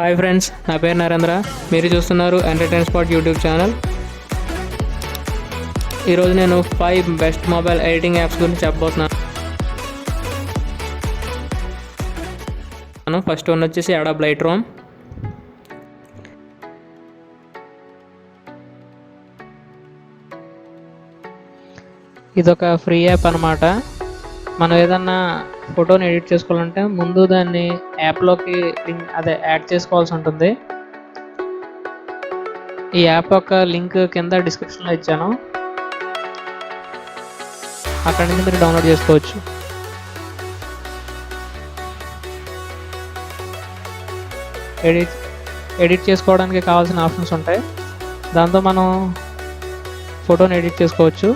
Hi friends, నా పేరు నరేంద్ర. మీరు చూస్తున్నారు ఎంటర్టైన్ స్పాట్ యూట్యూబ్ ఛానల్. ఈరోజు నేను 5 బెస్ట్ మొబైల్ ఎడిటింగ్ యాప్స్ గురించి చెప్పబోతున్నాను. ఫస్ట్ వన్ వచ్చేసి అడాబ్ లైట్రూమ్. ఇదొక ఫ్రీ యాప్ అన్నమాట. మనం ఏదన్నా ఫోటోని ఎడిట్ చేసుకోవాలంటే ముందు దాన్ని యాప్లోకి యాడ్ చేసుకోవాల్సి ఉంటుంది. ఈ యాప్ యొక్క లింక్ కింద డిస్క్రిప్షన్లో ఇచ్చాను, అక్కడి నుంచి మీరు డౌన్లోడ్ చేసుకోవచ్చు. ఎడిట్ చేసుకోవడానికి కావాల్సిన ఆప్షన్స్ ఉంటాయి, దాంతో మనం ఫోటోని ఎడిట్ చేసుకోవచ్చు.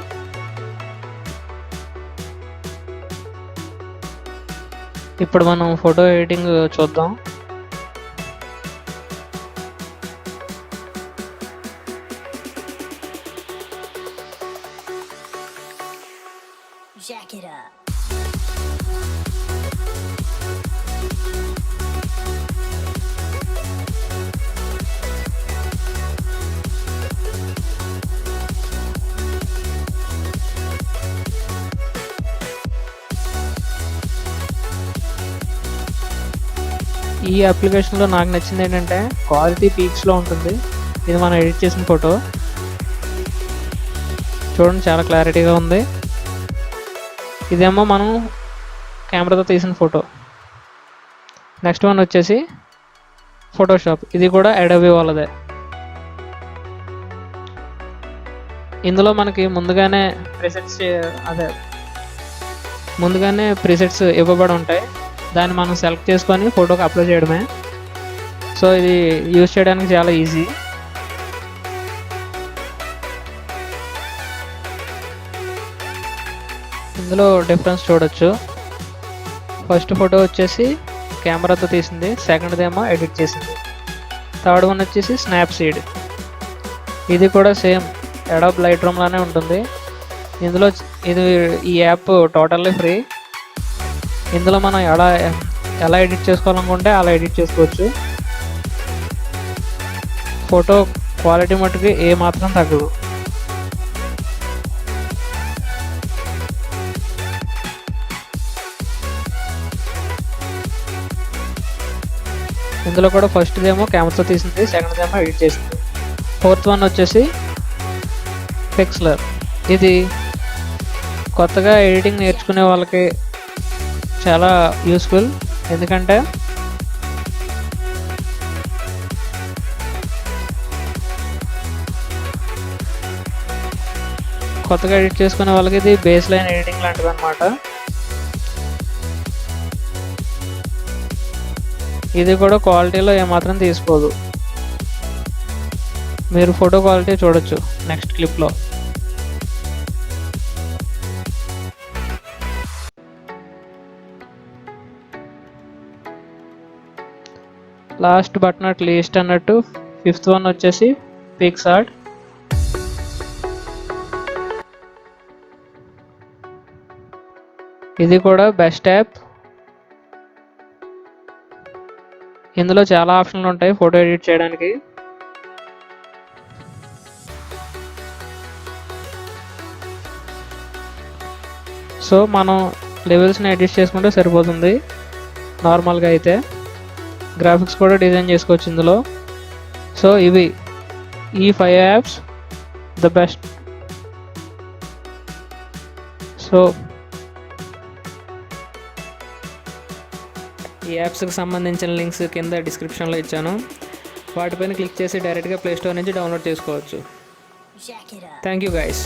ఇప్పుడు మనం ఫోటో ఎడిటింగ్ చూద్దాం. Jack it up. ఈ అప్లికేషన్లో నాకు నచ్చింది ఏంటంటే క్వాలిటీ పీక్స్లో ఉంటుంది. ఇది మనం ఎడిట్ చేసిన ఫోటో చూడండి, చాలా క్లారిటీగా ఉంది. ఇదేమో మనం కెమెరాతో తీసిన ఫోటో. నెక్స్ట్ వన్ వచ్చేసి ఫోటోషాప్. ఇది కూడా అడోబీ వాళ్ళదే. ఇందులో మనకి ముందుగానే ప్రీసెట్స్ ఇవ్వబడి ఉంటాయి. దాన్ని మనం సెలెక్ట్ చేసుకొని ఫోటోకి అప్లోడ్ చేయడమే. సో ఇది యూజ్ చేయడానికి చాలా ఈజీ. ఇందులో డిఫరెన్స్ చూడొచ్చు. ఫస్ట్ ఫోటో వచ్చేసి కెమెరాతో తీసింది, సెకండ్ది ఏమో ఎడిట్ చేసింది, థర్డ్ వన్ వచ్చేసి స్నాప్సీడ్. ఇది కూడా సేమ్ అడాబ్ లైట్రూమ్ లానే ఉంటుంది. ఇందులో ఈ యాప్ టోటల్లీ ఫ్రీ. ఇందులో మనం ఎలా ఎడిట్ చేసుకోవాలనుకుంటే అలా ఎడిట్ చేసుకోవచ్చు. ఫోటో క్వాలిటీ మట్టుకి ఏ మాత్రం తగ్గదు. ఇందులో కూడా ఫస్ట్ది ఏమో కెమెరాతో తీసింది, సెకండ్ది ఏమో ఎడిట్ చేసింది, ఫోర్త్ వన్ వచ్చేసి పిక్సెలర్. ఇది కొత్తగా ఎడిటింగ్ నేర్చుకునే వాళ్ళకి చాలా యూస్ఫుల్. ఎందుకంటే కొత్తగా ఎడిట్ చేసుకునే వాళ్ళకి ఇది బేస్ లైన్ ఎడిటింగ్ లాంటిది అనమాట. ఇది కూడా క్వాలిటీలో ఏమాత్రం తీసుకోదు. మీరు ఫోటో క్వాలిటీ చూడొచ్చు నెక్స్ట్ క్లిప్లో. లాస్ట్ బట్ నాట్ లీస్ట్ అన్నట్టు ఫిఫ్త్ వన్ వచ్చేసి పిక్సార్ట్. ఇది కూడా బెస్ట్ యాప్. ఇందులో చాలా ఆప్షన్లు ఉంటాయి ఫోటో ఎడిట్ చేయడానికి. సో మనం లెవెల్స్ని అడ్జస్ట్ చేసుకుంటే సరిపోతుంది. నార్మల్గా అయితే గ్రాఫిక్స్ కూడా డిజైన్ చేసుకోవచ్చు ఇందులో. సో ఇవి ఈ 5 యాప్స్ ద బెస్ట్. సో ఈ యాప్స్కి సంబంధించిన లింక్స్ కింద డిస్క్రిప్షన్లో ఇచ్చాను. వాటిపైన క్లిక్ చేసి డైరెక్ట్గా ప్లేస్టోర్ నుంచి డౌన్లోడ్ చేసుకోవచ్చు. Thank you guys.